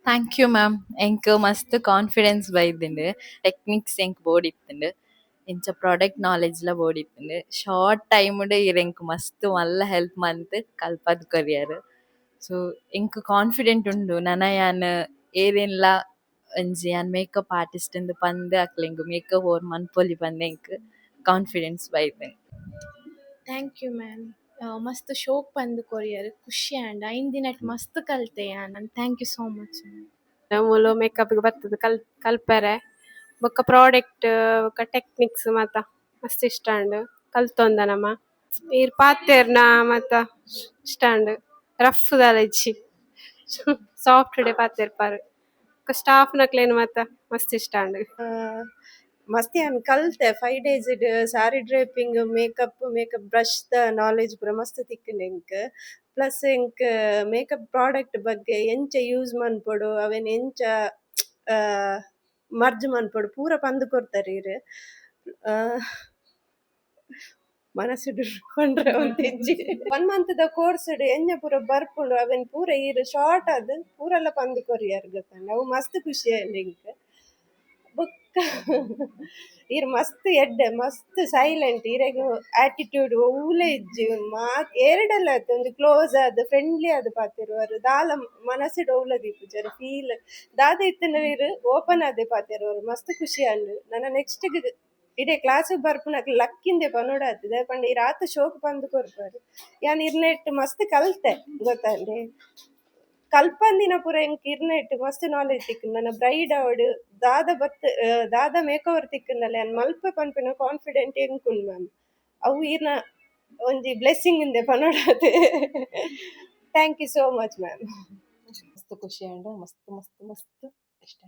Thank you ma'am. ಎಂಕ್ ಮಸ್ತ್ confidence ಬೈದ್ಂಡ್ ಟೆಕ್ನಿಕ್ಸ್ ಎಂಕ್ ಬೋಡಿತ್ತುಂಡ್ ಇಂಚ ಪ್ರಾಡಕ್ಟ್ ನಾಲೆಜ್ಲ ಬೋಡಿತ್ತುಂಡ್ ಶಾರ್ಟ್ ಟೈಮ್ಡ್ ಇರ್ ಎಂಕ್ ಮಸ್ತ್ ಮಲ್ಲ ಹೆಲ್ಪ್ ಮಂತ್ ಕಲ್ಪದ್ ಕೊರಿಯರ್. ಸೊ ಎಂಕ್ ಕಾನ್ಫಿಡೆಂಟ್ ಉಂಡು ನನ ಯಾನ್ ಏರೆನ್ಲ ಒಂಜಿ ಯಾನ್ ಮೇಕಪ್ ಆರ್ಟಿಸ್ಟ್ ಇಂದ್ ಪಂದ್ ಅಕ್ಲೆಂಗ್ ಮೇಕಪ್ ಓರ್ ಮನ್ಪೊಲಿ ಪಂದ್ ಎಂಕ್ ಕಾನ್ಫಿಡೆನ್ಸ್ ಬೈದ್ಂಡ್. Thank you ma'am. ಮಸ್ತ್ ಶೋಕ್ ಪಂದ್ ಕೊರಿಯರ್ ಖುಷಿ ಆಂಡ್ ಐನ್ ದಿನಟ್ ಮಸ್ತ್ ಕಲ್ತೆ ಯಾನ್ ಥ್ಯಾಂಕ್ ಯು ಸೋ ಮಚ್. ಮೂಲು ಮೇಕಪ್‌ಗ್ ಬರ್ತುದು ಕಲ್ಪರೆ ಬೊಕ್ಕ ಪ್ರಾಡಕ್ಟ್ ಬೊಕ್ಕ ಟೆಕ್ನಿಕ್ಸ್ ಮಾತ ಮಸ್ತ್ ಇಷ್ಟಾಂಡ್ ಕಲ್ತೊಂದ ನಮ ಈರ್ ಪಾತೆರ್ನ ಮಾತ ಇಷ್ಟಾಂಡ್ ರಫ್ ದಾಲ ಇಜ್ಜಿ ಸಾಫ್ಟ್ ಡೆ ಪಾತೆರ್ಪಾರ್ ಬೊಕ್ಕ ಸ್ಟಾಫ್ ನಕ್ಲೆನ್ ಮಾತ ಮಸ್ತ್ ಇಷ್ಟಾಂಡ್. ಮಸ್ತ್ ಯಾನ್ ಕಲ್ತೆ 5 days sorry draping makeup brush the knowledge ಪೂರ ಮಸ್ತ್ ತಿಕ್ಕುಂಡು ಎಂಕ್. ಪ್ಲಸ್ ಎಂಕ್ ಮೇಕಪ್ ಪ್ರಾಡಕ್ಟ್ ಬಗ್ಗೆ ಎಂಚ ಯೂಸ್ ಮನ್ಪೊಡು ಅವೆನ್ ಎಂಚ ಮರ್ಜ್ ಮನ್ಪೊಡು ಪೂರ ಪಂದ್ ಕೊರ್ತಾರೆ ಇರ್. ಮನಸ್ಸುಡು ಕೊಂಡ್ರೆ ಒಂತಿಜ್ಜಿ 1 month ದ ಕೋರ್ಸ್ ಎಂಜ ಪೂರ ಬರ್ಪುಂಡು ಅವೆನ್ ಪೂರ ಇರ್ ಶಾರ್ಟ್ ಆದ್ ಪೂರಲ ಪಂದ್ ಕೊರಿಯರ್ ಗೊತ್ತಂಡ ಅವು ಮಸ್ತ್ ಖುಷಿ ಆಯ್ಂಡ್ ಎಂಕ್. ಬೊಕ್ಕ ಇರ್ ಮಸ್ತ್ ಎಡ್ಡೆ ಮಸ್ತ್ ಸೈಲೆಂಟ್ ಇರೆಗ್ ಆಟಿಟ್ಯೂಡ್ ಒವ್ಲೆ ಇಜ್ಜಿ ಮಾತ್ ಏರ್ಡಲ ಒಂಜಿ ಕ್ಲೋಸ್ ಆದ್ ಫ್ರೆಂಡ್ಲಿ ಆದ್ ಪಾತೆರ್ವರು ದಾಲ ಮನಸ್ಸುಡು ಒವ್ಲ ದೀಪುಜರ್ ಫೀಲ್ ದಾದ ಇತ್ತಂಡ ಇರ್ ಓಪನ್ ಆದೆ ಪಾತೆರ್ವರು ಮಸ್ತ್ ಖುಷಿ ಆಂಡ್ ನನ ನೆಕ್ಸ್ಟ್ ಇಡೆ ಕ್ಲಾಸ್ ಬರ್ಪುನಕ್ಲೆ ಲಕ್ಕಿಂದೆ ಪನೊಡಾದ್ ದಾಯೆ ಪಂಡ ಇರ್ ಆತ್ ಶೋಕ್ ಪಂದ್ ಕೊರ್ಪರ್ ಯಾನ್ ಇರ್ನೆಟ್ ಮಸ್ತ್ ಕಲ್ತೆ ಗೊತ್ತಂಡೆ. ಕಲ್ಪಂದಿನ ಪೂರ ಎಂಕ್ ಇರ್ನೆಟ್ ಮಸ್ತ್ ನಾಲೆಜ್ ತಿಕ್ಕುಂಡು ನನ ಬ್ರೈಡ್ ಆವಡ್ ದಾದ ಮೇಕ್ ಓವರ್ ತಿಕ್ಕುಂಡಲ ಯಾನ್ ಮಲ್ಪೆ ಪನ್ಪುನ ಕಾನ್ಫಿಡೆಂಟ್ ಎಂಕ್ ಉಂಡು ಮ್ಯಾಮ್. ಅವು ಈರ್ನ ಒಂಜಿ ಬ್ಲೆಸ್ಸಿಂಗ್ ಇಂದೆ ಪನೊಡಾದ್. Thank you so much ma'am. ಮಸ್ತ್ ಖುಷಿ ಆಂಡ್ ಮಸ್ತ್ ಮಸ್ತ್ ಮಸ್ತ್ ಇಷ್ಟ.